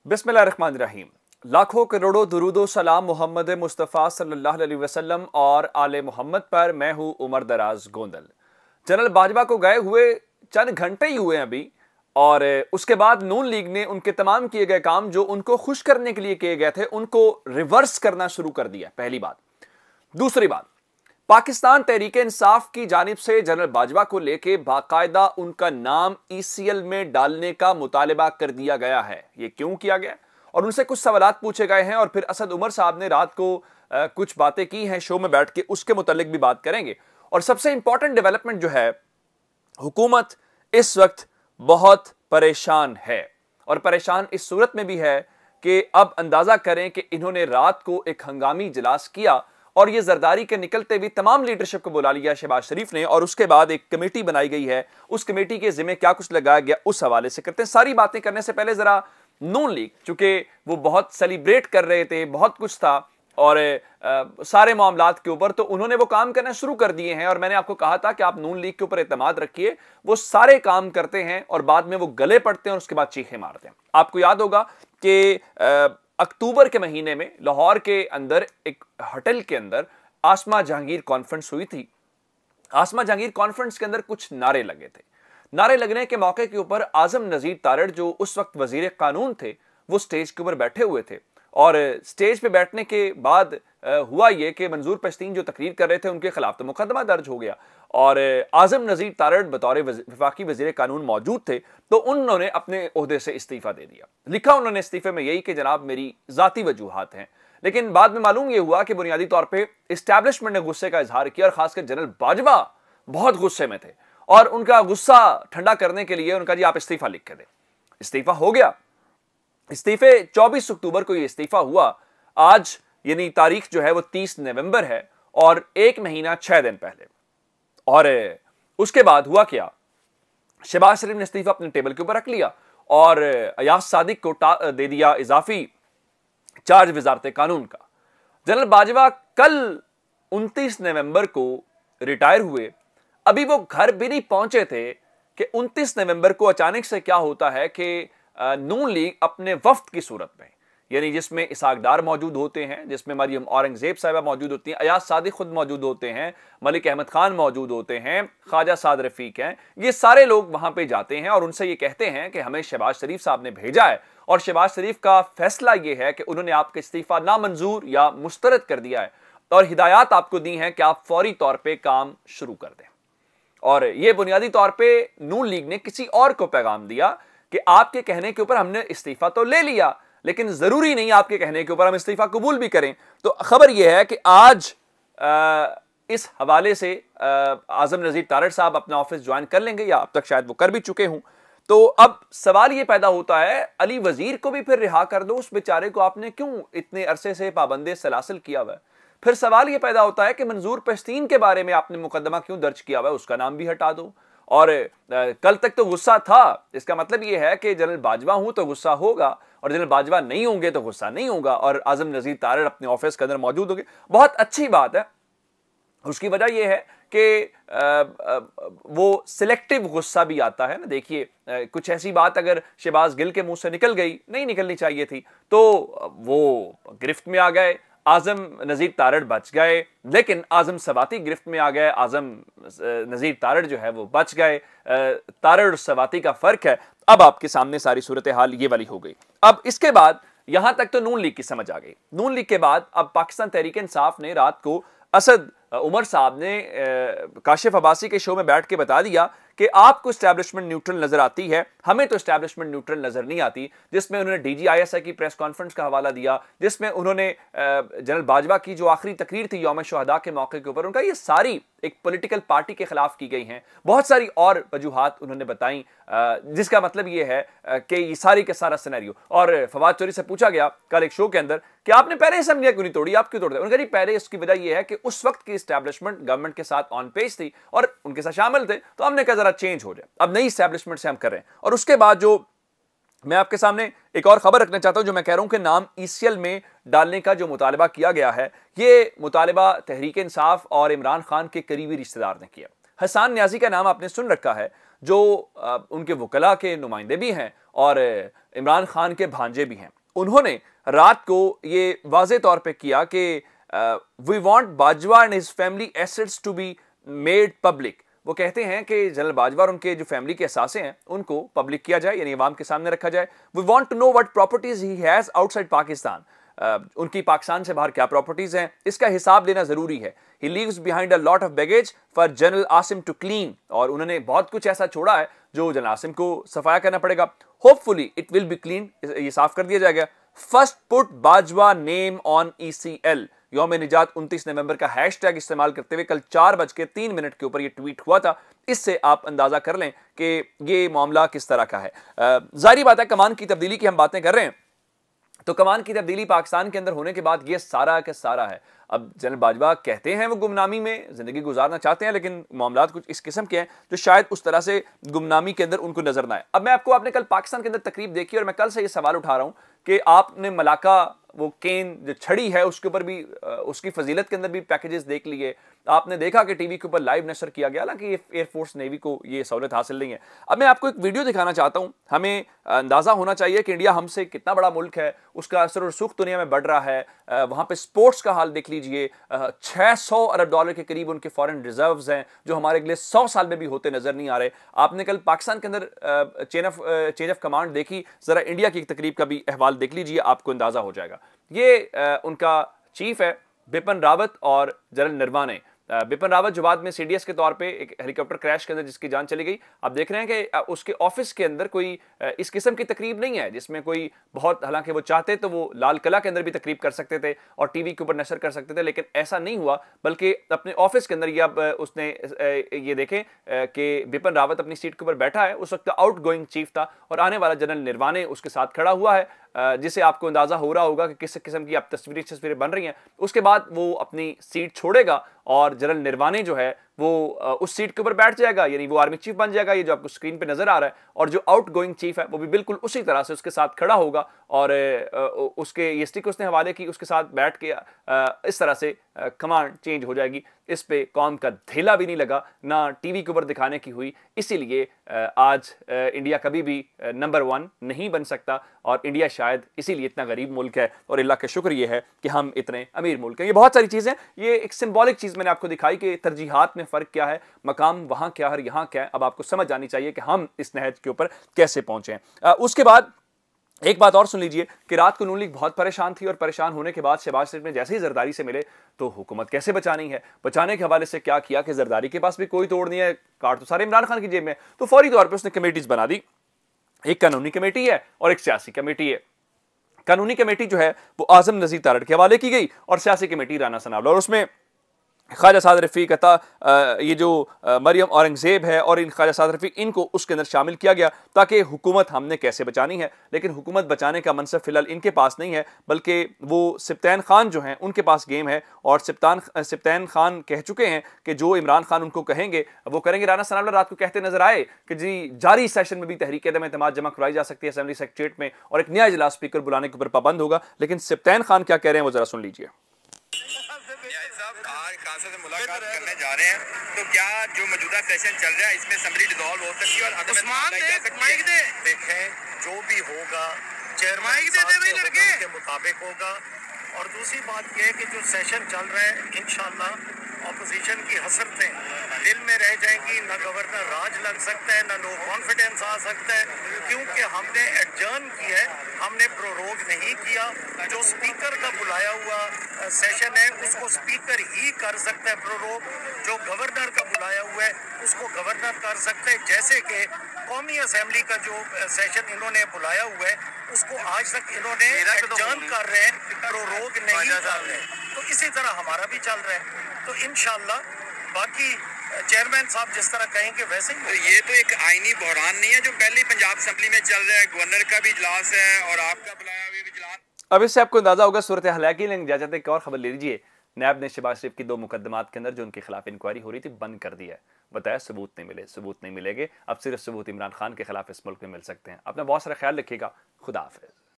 बिस्मिल्लाहिर्रहमानिर्रहीम। लाखों करोड़ों दुरूदो सलाम मोहम्मद मुस्तफ़ा सल्लल्लाहु अलैहि वसल्लम और आले मोहम्मद पर। मैं हूं उमर दराज गोंदल। जनरल बाजवा को गए हुए चंद घंटे ही हुए अभी, और उसके बाद नून लीग ने उनके तमाम किए गए काम जो उनको खुश करने के लिए किए गए थे उनको रिवर्स करना शुरू कर दिया। पहली बात। दूसरी बात, पाकिस्तान तहरीके इंसाफ की जानिब से जनरल बाजवा को लेके बाकायदा उनका नाम ECL में डालने का मुतालबा कर दिया गया है। यह क्यों किया गया और उनसे कुछ सवालात पूछे गए हैं, और फिर असद उमर साहब ने रात को कुछ बातें की हैं शो में बैठ के, उसके मुतालिक भी बात करेंगे। और सबसे इंपॉर्टेंट डेवलपमेंट जो है, हुकूमत इस वक्त बहुत परेशान है, और परेशान इस सूरत में भी है कि अब अंदाजा करें कि इन्होंने रात को एक हंगामी इजलास किया और ये जरदारी के निकलते भी तमाम लीडरशिप को बुला लिया शहबाज शरीफ ने, और उसके बाद एक कमेटी बनाई गई है। उस कमेटी के जिम्मे क्या कुछ लगाया गया उस हवाले से करते हैं। सारी बातें करने से पहले जरा नून लीग, चूंकि वो बहुत सेलिब्रेट कर रहे थे, बहुत कुछ था और सारे मामलात के ऊपर, तो उन्होंने वो काम करना शुरू कर दिए हैं। और मैंने आपको कहा था कि आप नून लीग के ऊपर एतमाद रखिए, वो सारे काम करते हैं और बाद में वो गले पड़ते हैं और उसके बाद चीखें मारते हैं। आपको याद होगा कि अक्टूबर के महीने में लाहौर के अंदर एक होटल के अंदर आसमा जहांगीर कॉन्फ्रेंस हुई थी। आसमा जहांगीर कॉन्फ्रेंस के अंदर कुछ नारे लगे थे। नारे लगने के मौके के ऊपर आजम नजीर तारड़ जो उस वक्त वजीर कानून थे, वो स्टेज के ऊपर बैठे हुए थे, और स्टेज पे बैठने के बाद हुआ यह कि मंजूर पश्तीन जो तकरीर कर रहे थे उनके खिलाफ तो मुकदमा दर्ज हो गया, और आजम नजीर तारड़ बतौर वफाकी वजीर कानून मौजूद थे, तो उन्होंने अपने ओहदे से इस्तीफा दे दिया। लिखा उन्होंने इस्तीफे में यही कि जनाब मेरी जाती वजूहात हैं। लेकिन बाद में मालूम यह हुआ कि बुनियादी तौर पर इस्टेब्लिशमेंट ने गुस्से का इजहार किया, और खासकर जनरल बाजवा बहुत गुस्से में थे, और उनका गुस्सा ठंडा करने के लिए उनका जी आप इस्तीफा लिख के दें। इस्तीफा हो गया। इस्तीफे 24 अक्टूबर को यह इस्तीफा हुआ। आज यानी तारीख जो है वो 30 नवंबर है, और 1 महीना 6 दिन पहले। और उसके बाद हुआ क्या, शहबाज शरीफ ने इस्तीफा अपने टेबल के ऊपर रख लिया और अयाज सादिक को दे दिया इजाफी चार्ज वजारत कानून का। जनरल बाजवा कल 29 नवंबर को रिटायर हुए। अभी वो घर भी नहीं पहुंचे थे कि 29 नवंबर को अचानक से क्या होता है कि नून लीग अपने वफ्द की सूरत में, यानी जिसमें इसाक डार मौजूद होते हैं, जिसमें मरियम औरंगजेब साहिबा मौजूद होती हैं, अयाज सादिक खुद मौजूद होते हैं, मलिक अहमद खान मौजूद होते हैं, ख्वाजा साद रफीक हैं, ये सारे लोग वहां पे जाते हैं और उनसे ये कहते हैं कि हमें शहबाज शरीफ साहब ने भेजा है, और शहबाज शरीफ का फैसला ये है कि उन्होंने आपका इस्तीफा नामंजूर या मुस्तरद कर दिया है, और हिदायत आपको दी हैं कि आप फौरी तौर पर काम शुरू कर दें। और यह बुनियादी तौर पर नून लीग ने किसी और को पैगाम दिया कि आपके कहने के ऊपर हमने इस्तीफा तो ले लिया, लेकिन जरूरी नहीं आपके कहने के ऊपर हम इस्तीफा कबूल भी करें। तो खबर यह है कि आज इस हवाले से आजम नजीर तारड़ साहब अपना ऑफिस ज्वाइन कर लेंगे, या अब तक शायद वो कर भी चुके हों। तो अब सवाल ये पैदा होता है, अली वजीर को भी फिर रिहा कर दो, उस बेचारे को आपने क्यों इतने अरसे से पाबंदे सलासिल किया हुआ है। फिर सवाल ये पैदा होता है कि मंजूर पश्तीन के बारे में आपने मुकदमा क्यों दर्ज किया हुआ है, उसका नाम भी हटा दो। और कल तक तो गुस्सा था, इसका मतलब यह है कि जनरल बाजवा हूं तो गुस्सा होगा, और जनरल बाजवा नहीं होंगे तो गुस्सा नहीं होगा, और आजम नजीर तारड़ अपने ऑफिस के अंदर मौजूद होंगे। बहुत अच्छी बात है। उसकी वजह यह है कि वो सिलेक्टिव गुस्सा भी आता है ना। देखिए, कुछ ऐसी बात अगर शहबाज गिल के मुंह से निकल गई, नहीं निकलनी चाहिए थी, तो वो गिरफ्त में आ गए। आजम नजीर तारड़ बच गए, लेकिन आजम सवाती गिरफ्त में आ गए। आजम नजीर तारड़ जो है वो बच गए। तारड़ और सवाती का फर्क है। अब आपके सामने सारी सूरत हाल ये वाली हो गई। अब इसके बाद यहां तक तो नून लीग की समझ आ गई। नून लीग के बाद अब पाकिस्तान तहरीक इंसाफ ने रात को असद उमर साहब ने काशिफ अब्बासी के शो में बैठ के बता दिया कि आपको एस्टैब्लिशमेंट न्यूट्रल नजर आती है, हमें तो एस्टैब्लिशमेंट न्यूट्रल नजर नहीं आती। जिसमें उन्होंने DGISI की प्रेस कॉन्फ्रेंस का हवाला दिया, जिसमें उन्होंने जनरल बाजवा की जो आखिरी तकरीर थी यौम शुहदा के मौके के ऊपर, उनका ये सारी एक पॉलिटिकल पार्टी के खिलाफ की गई हैं। बहुत सारी और वजूहात उन्होंने बताई, जिसका मतलब ये है कि ये सारी का सारा सिनेरियो। और फवाद चौधरी से पूछा गया कल एक शो के अंदर कि आपने पहले असम्बलियां क्यों नहीं तोड़ी, आप क्यों तोड़ते? उन्होंने कहा पहले इसकी वजह यह है कि उस वक्त की एस्टैब्लिशमेंट गवर्नमेंट के साथ ऑन पेज थी और उनके साथ शामिल थे, तो हमने कहा जरा चेंज हो जाए, अब नई एस्टैब्लिशमेंट से हम कर रहे हैं। और उसके बाद जो मैं आपके सामने एक और खबर रखना चाहता हूं, जो मैं कह रहा हूं कि नाम ECL में डालने का जो मुतालबा किया गया है, ये मुतालबा तहरीक इंसाफ और इमरान खान के करीबी रिश्तेदार ने किया। हसन न्याजी का नाम आपने सुन रखा है, जो उनके वकला के नुमाइंदे भी हैं, और इमरान खान के भांजे भी हैं, उन्होंने रात को ये वाज़े तौर पे किया कि we want Bajwa and his family assets to be made public. वो कहते हैं कि जनरल बाजवा और उनके जो फैमिली के असासे हैं उनको पब्लिक किया जाए, यानी अवाम के सामने रखा जाए। We want to know what properties he has outside Pakistan. उनकी पाकिस्तान से बाहर क्या प्रॉपर्टीज हैं, इसका हिसाब लेना जरूरी है। He leaves behind a lot of baggage for general Asim to clean. और उन्होंने बहुत कुछ ऐसा छोड़ा है जो जनरल आसिम को सफाया करना पड़ेगा। Hopefully it will be clean, ये साफ कर दिया जाएगा। First put Bajwa name on ECL। यौम निजात 29 नवंबर का हैशटैग इस्तेमाल करते हुए कल 4:03 के ऊपर यह ट्वीट हुआ था। इससे आप अंदाजा कर लें कि ये मामला किस तरह का है। जाहिर बात है, कमान की तब्दीली की हम बातें कर रहे हैं, तो कमान की तब्दीली पाकिस्तान के अंदर होने के बाद ये सारा का सारा है। अब जनरल बाजवा कहते हैं वो गुमनामी में जिंदगी गुजारना चाहते हैं, लेकिन मामला कुछ इस किस्म के हैं जो शायद उस तरह से गुमनामी के अंदर उनको नजर ना आए। अब मैं आपको, आपने कल पाकिस्तान के अंदर तकरीब देखी और मैं कल से ये सवाल उठा रहा हूं कि आपने मलाका वो केन जो छड़ी है उसके ऊपर भी, उसकी फजीलत के अंदर भी पैकेजेस देख लिए। आपने देखा कि टीवी के ऊपर लाइव नशर किया गया, हालांकि एयरफोर्स नेवी को ये सहूलत हासिल नहीं है। अब मैं आपको एक वीडियो दिखाना चाहता हूं। हमें अंदाजा होना चाहिए कि इंडिया हमसे कितना बड़ा मुल्क है, उसका असर और सुख दुनिया में बढ़ रहा है। वहां पे स्पोर्ट्स का हाल देख लीजिए। 600 अरब डॉलर के करीब उनके फॉरेन रिजर्व्स हैं जो हमारे अगले 100 साल में भी होते नजर नहीं आ रहे। आपने कल पाकिस्तान के अंदर चेंज ऑफ कमांड देखी, जरा इंडिया की एक तकरीब का भी अहवाल देख लीजिए, आपको अंदाजा हो जाएगा। ये उनका चीफ है बिपिन रावत और जनरल नरवाने। बिपिन रावत जो बाद में CDS के तौर पे एक हेलीकॉप्टर क्रैश के अंदर जिसकी जान चली गई, आप देख रहे हैं कि उसके ऑफिस के अंदर कोई इस किस्म की तकरीब नहीं है जिसमें कोई बहुत, हालांकि वो चाहते तो वो लाल किला के अंदर भी तकरीब कर सकते थे और टीवी के ऊपर नशर कर सकते थे, लेकिन ऐसा नहीं हुआ। बल्कि अपने ऑफिस के अंदर, अब उसने ये देखें कि बिपिन रावत अपनी सीट के ऊपर बैठा है, उस वक्त आउट गोइंग चीफ था और आने वाला जनरल नरवाने उसके साथ खड़ा हुआ है, जिसे आपको अंदाजा हो रहा होगा कि किस किस्म की अब तस्वीरें बन रही हैं। उसके बाद वो अपनी सीट छोड़ेगा और जनरल नरवाने जो है वो उस सीट के ऊपर बैठ जाएगा, यानी वो आर्मी चीफ बन जाएगा, ये जो आपको स्क्रीन पे नजर आ रहा है। और जो आउट गोइंग चीफ है वो भी बिल्कुल उसी तरह से उसके साथ खड़ा होगा और उसके ये स्टिक उसने हवाले की, उसके साथ बैठ के इस तरह से कमांड चेंज हो जाएगी। इस पे कौम का धेला भी नहीं लगा, ना टीवी के ऊपर दिखाने की हुई। इसीलिए आज इंडिया कभी भी नंबर 1 नहीं बन सकता और इंडिया शायद इसीलिए इतना गरीब मुल्क है और अल्लाह का शुक्र ये है कि हम इतने अमीर मुल्क हैं। ये बहुत सारी चीज़ें, ये एक सिंबॉलिक चीज़ मैंने आपको दिखाई कि तरजीहात में फ़र्क क्या है, मकाम वहाँ क्या है और यहाँ क्या है। अब आपको समझ आनी चाहिए कि हम इस नहज के ऊपर कैसे पहुँचे हैं। उसके बाद एक बात और सुन लीजिए कि रात को नून लीग बहुत परेशान थी और परेशान होने के बाद शहबाज शरीफ ने जैसे ही जरदारी से मिले तो हुकूमत कैसे बचानी है, बचाने के हवाले से क्या किया कि जरदारी के पास भी कोई तोड़ नहीं है, कार्ड तो सारे इमरान खान की जेब में। तो फौरी तौर पर उसने कमेटीज बना दी, एक कानूनी कमेटी है और एक सियासी कमेटी है। कानूनी कमेटी जो है वो आजम नजीर तारड़ के हवाले की गई और सियासी कमेटी राना सनावला, और उसमें ख्वाजा साद रफ़ीक अता, ये जो मरियम औरंगज़ेब है और इन ख्वाजा साद रफ़ीक, इनको उसके अंदर शामिल किया गया ताकि हुकूमत हमने कैसे बचानी है। लेकिन हुकूमत बचाने का मनसब फ़िलहाल इनके पास नहीं है, बल्कि वो सिप्तान खान जो हैं उनके पास गेम है और सिप्तान खान कह चुके हैं कि जो इमरान खान उनको कहेंगे वो करेंगे। राना सनावला रात को कहते नजर आए कि जी जारी सेशन में भी तहरीक अदम-ए-एतमाद जमा करवाई जा सकती है असेंबली सेक्रेटरीट में और एक नया इजलास स्पीकर बुलाने के ऊपर पाबंद होगा। लेकिन सिप्तान खान क्या कह रहे हैं वो जरा सुन लीजिए। से मुलाकात करने जा रहे हैं, तो क्या जो मौजूदा सेशन चल रहा है इसमें असेंबली डिसॉल्व हो सकती है और देखें जो भी होगा चेयरमैन के मुताबिक होगा। और दूसरी बात यह है कि जो सेशन चल रहा है इंशाल्लाह ऑपोजिशन की हसरतें दिल में रह जाएंगी, ना गवर्नर राज लग सकता है, ना नो कॉन्फिडेंस आ सकता है, क्योंकि हमने एडजर्न किया है, हमने प्रोरोग नहीं किया। जो स्पीकर का बुलाया हुआ सेशन है उसको स्पीकर ही कर सकता है प्रोरोग, जो गवर्नर का बुलाया हुआ है उसको गवर्नर कर सकते हैं। जैसे कि कौमी असेंबली का जो सेशन इन्होंने बुलाया हुआ है उसको आज तक इन्होंने एडजर्न कर रहे हैं, प्रोरोग नहीं कर रहे, तो इसी तरह हमारा भी चल रहा है। तो इंशाल्लाह बाकी चेयरमैन साहब जिस तरह कहेंगे वैसे ही। तो ये तो एक आईनी बहरान नहीं है जो पहले पंजाब असेंबली में चल रहा है, गवर्नर का भी इजलास है और आपका बुलाया हुआ भी इजलास। अब इससे आपको अंदाजा होगा सूरत हाल की, लेकिन इजाजत एक और खबर ले लीजिए। नैब ने शहबाज शरीफ की 2 मुकदमात के अंदर जो उनके खिलाफ इंक्वायरी हो रही थी बंद कर दिया है। बताया सबूत नहीं मिलेंगे, अब सिर्फ सबूत इमरान खान के खिलाफ इस मुल्क में मिल सकते हैं। अपना बहुत सारा ख्याल रखिएगा। खुदा हाफिज।